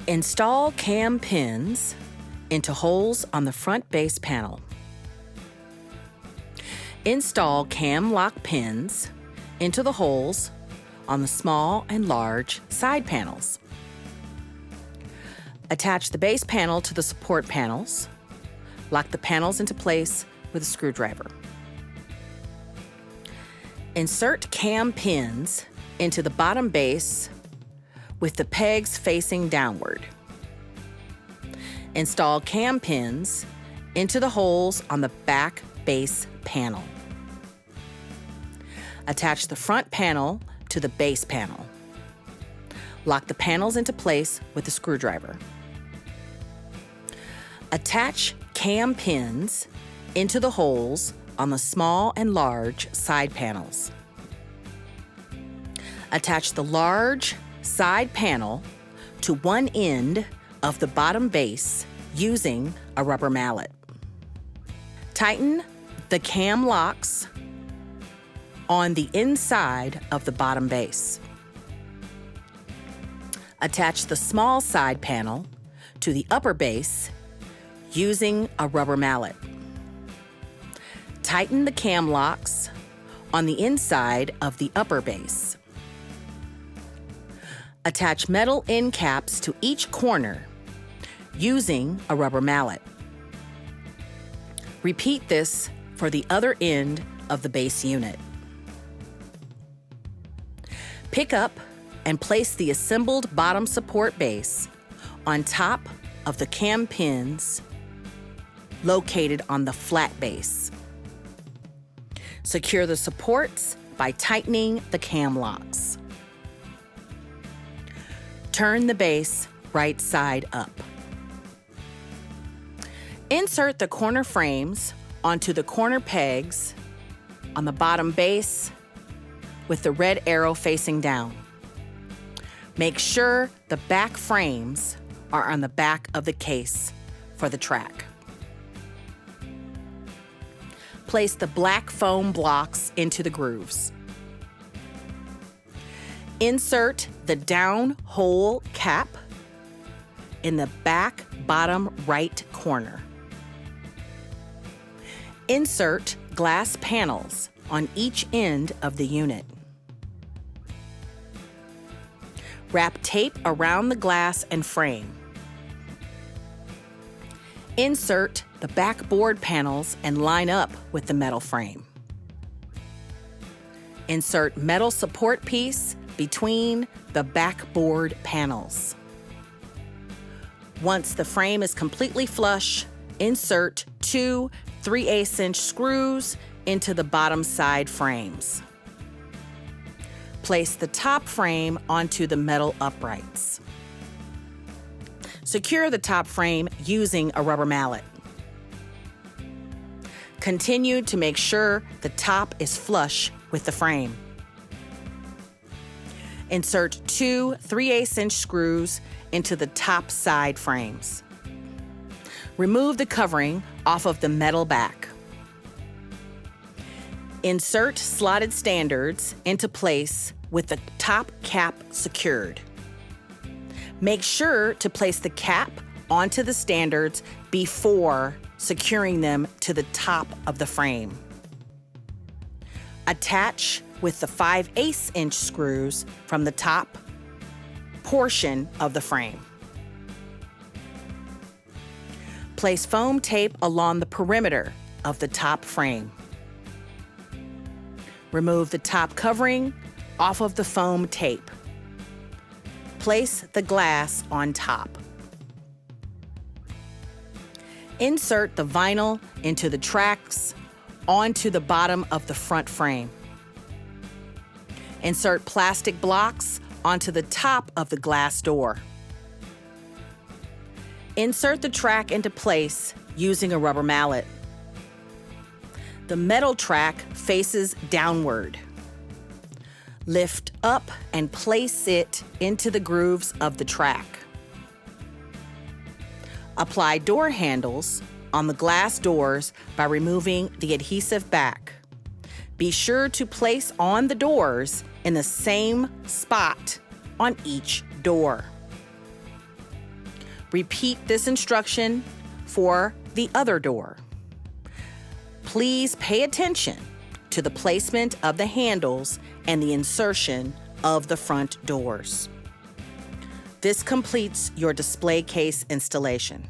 Install cam pins into holes on the front base panel. Install cam lock pins into the holes on the small and large side panels. Attach the base panel to the support panels. Lock the panels into place with a screwdriver. Insert cam pins into the bottom base with the pegs facing downward. Install cam pins into the holes on the back base panel. Attach the front panel to the base panel. Lock the panels into place with a screwdriver. Attach cam pins into the holes on the small and large side panels. Attach the large side panel to one end of the bottom base using a rubber mallet. Tighten the cam locks on the inside of the bottom base. Attach the small side panel to the upper base using a rubber mallet. Tighten the cam locks on the inside of the upper base. Attach metal end caps to each corner using a rubber mallet. Repeat this for the other end of the base unit. Pick up and place the assembled bottom support base on top of the cam pins located on the flat base. Secure the supports by tightening the cam locks. Turn the base right side up. Insert the corner frames onto the corner pegs on the bottom base with the red arrow facing down. Make sure the back frames are on the back of the case for the track. Place the black foam blocks into the grooves. Insert the down hole cap in the back bottom right corner. Insert glass panels on each end of the unit. Wrap tape around the glass and frame. Insert the back board panels and line up with the metal frame. Insert metal support piece between the backboard panels. Once the frame is completely flush, insert 2 3/8" screws into the bottom side frames. Place the top frame onto the metal uprights. Secure the top frame using a rubber mallet. Continue to make sure the top is flush with the frame. Insert 2 3/8" screws into the top side frames. Remove the covering off of the metal back. Insert slotted standards into place with the top cap secured. Make sure to place the cap onto the standards before securing them to the top of the frame. Attach with the 5/8" screws from the top portion of the frame. Place foam tape along the perimeter of the top frame. Remove the top covering off of the foam tape. Place the glass on top. Insert the vinyl into the tracks onto the bottom of the front frame. Insert plastic blocks onto the top of the glass door. Insert the track into place using a rubber mallet. The metal track faces downward. Lift up and place it into the grooves of the track. Apply door handles on the glass doors by removing the adhesive back. Be sure to place on the doors in the same spot on each door. Repeat this instruction for the other door. Please pay attention to the placement of the handles and the insertion of the front doors. This completes your display case installation.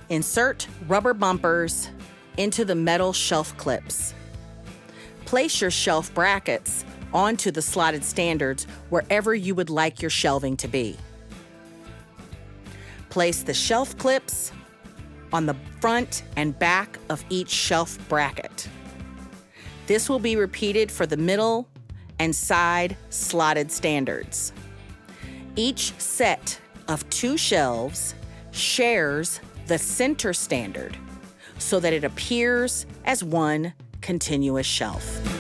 Insert rubber bumpers into the metal shelf clips. Place your shelf brackets onto the slotted standards wherever you would like your shelving to be. Place the shelf clips on the front and back of each shelf bracket. This will be repeated for the middle and side slotted standards. Each set of 2 shelves shares the center standard so that it appears as one continuous shelf.